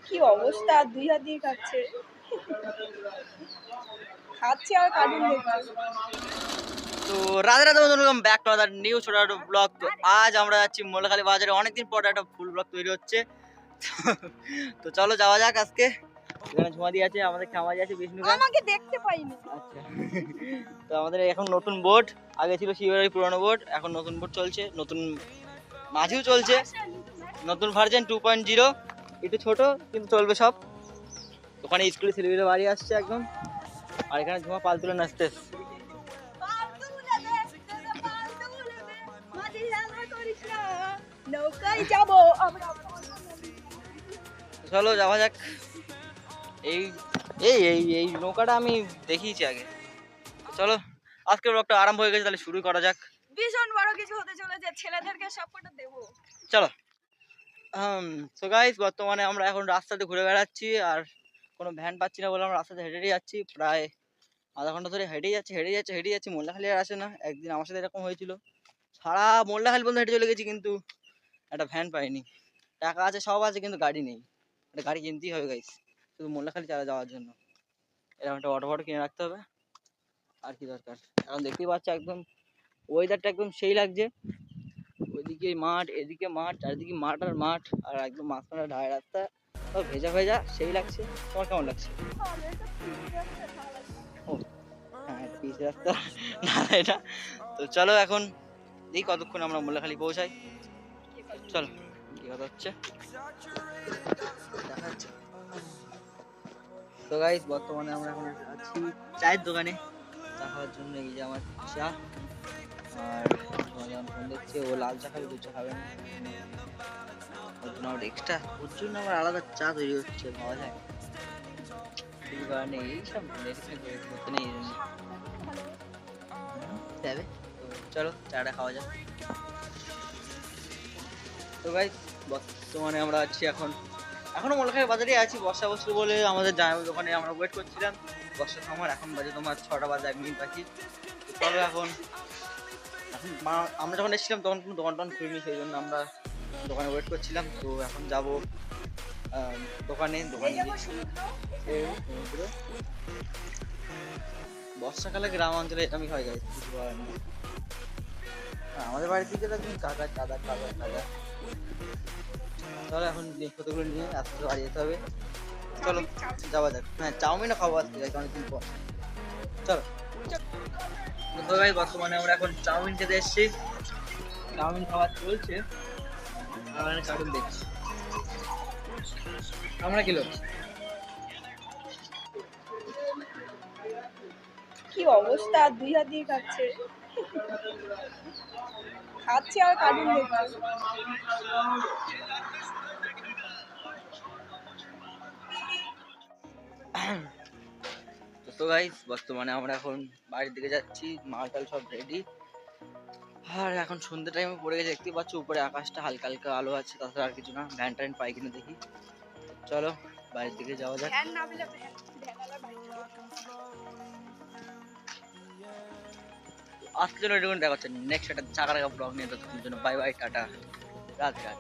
কি অবস্থা, দুই হাত দিয়ে খাচ্ছে খাচ্ছে আর কার্টুন দেখছে। তো রাধে রাধে বন্ধুরা, welcome back to other new ছোট ব্লগ। তো আজ আমরা যাচ্ছি মোল্লাখালী বাজারে, অনেকদিন পর একটা ফুল ব্লগ তৈরি হচ্ছে। তো চলো যাওয়া যাক। আজকে এখানে ঝুমাদি আছে, আমাদের খামারি আছে বিষ্ণু, আমাকে দেখতে পাইনি। আচ্ছা। তো আমাদের এখন নতুন বোট, আগে ছিল শিবের পুরনো বোট, এখন নতুন বোট চলছে, নতুন মাঝিও চলছে, নতুন ভার্জন 2.0। একটু ছোট কিন্তু চলবে সব। ওখানে স্কুলে ছেলেমেয়েরা বাড়ি আসছে একদম, আর এখানে ঝুমা পাল তুলে নাচতে। নৌকায় যাবো আমরা। চলো যাওয়া যাক। এই এই এই এই নৌকাটা আমি দেখিয়েছি আগে। চলো আজকের ব্লগটা আরম্ভ হয়ে গেছে, তাহলে শুরু করা যাক। ভীষণ বড় কিছু হতে চলেছে, ছেলেদেরকে সাপোর্ট দেবো। চলো। সো গাইস, বর্তমানে আমরা এখন রাস্তাতে ঘুরে বেড়াচ্ছি, আর কোনো ভ্যান পাচ্ছি না বলে আমরা রাস্তাতে হেঁটে হেঁটে যাচ্ছি। প্রায় আধা ঘন্টা ধরে হেঁটেই যাচ্ছি। মোল্লাখালী আর আসে না। একদিন আমার সাথে এরকম হয়েছিল, সারা মোল্লাখালী পর্যন্ত হেঁটে চলে গেছি, কিন্তু একটা ভ্যান পাইনি। টাকা আছে, সব আছে, কিন্তু গাড়ি নেই। একটা গাড়ি কিনতেই হবে গাইস, শুধু মোল্লাখালী যাওয়ার জন্য। এরকম একটা অটো ফটো কিনে রাখতে হবে। আর কি দরকার, এখন দেখতেই পাচ্ছ একদম ওয়েদারটা একদম সেই লাগছে। ওইদিকে মাঠ, এদিকে মাঠ, চারিদিকে মাঠ আর মাঠ, আর একদম মাঝখানে ঢালাই রাস্তা, সব ভেজা ভেজা, সেই লাগছে। তোমার কেমন লাগছে? ও হ্যাঁ, পিচ রাস্তা না এটা। তো চলো এখন দেখি কতক্ষণ আমরা মোল্লাখালী পৌঁছাই। চলো কি কথা হচ্ছে দেখা যাচ্ছে। তো গাইস, বর্তমানে আমরা এখন আছি চায়ের দোকানে চা খাওয়ার জন্য। এই যে আমার চা, আর যেমন ফোন দেখছে, ও লাল চা খাবে, দুধ চা খাবে না। ওর জন্য আমার এক্সট্রা, ওর জন্য আমার আলাদা চা তৈরি হচ্ছে, ভাবা যায়। কিছু করার নেই, এইসব করতে নেই এই জন্য যাবে। তো চলো চাটা খাওয়া যাক। তো গাইস, বর্তমানে আমরা আছি এখনো মোল্লাখালী বাজারে আছি। বর্ষা বসলো বলে আমাদের জামাই দোকানে আমরা ওয়েট করছিলাম। বর্ষা থামার এখন বাজে তোমার 6টা বাজে 1 মিনিট বাকি। তো চলো এখন আমরা যখন এসেছিলাম তখন কোনো দোকান টোকান খুলিনি, সেই জন্য আমরা দোকানে ওয়েট করছিলাম। তো এখন যাবো দোকানে সমুদ্র। বর্ষাকালে গ্রাম অঞ্চলে এরকমই হয় গাইস, কিছু করার নেই। আমাদের বাড়ির দিকে একদম কাদা কাদা কাদা কাদা। চলো এখন জিনিসপত্রগুলো নিয়ে আস্তে আস্তে বাড়ি যেতে হবে। চলো যাওয়া যাক। হ্যাঁ, চাউমিনও খাবো আজকে অনেকদিন পর। চলো। তো ভাই, বর্তমানে আমরা এখন চাউমিন খেতে এসেছি। চাউমিন খাবার চলছে, আর কার্টুন দেখছি। আমরা কিলো কি অবস্থা, দুই হাত দিয়ে খাচ্ছে খাচ্ছে আর কার্টুন দেখছে। তো গাইস, বর্তমানে আমরা এখন বাড়ির দিকে যাচ্ছি, মালটাল সব রেডি। আর এখন সন্ধ্যে টাইমে পড়ে গেছে, দেখতে পাচ্ছ উপরে আকাশটা হালকা হালকা আলো আছে, তাছাড়া আর কিছু না। ভ্যান ট্যান পাই কিনা দেখি। চলো বাড়ির দিকে যাওয়া যাক। আজকের জন্য এটুকুন দেখা হচ্ছে। নেক্সট একটা চাকা ব্লগ নিয়ে ততক্ষণের জন্য বাই বাই, টাটা, রাত রাত।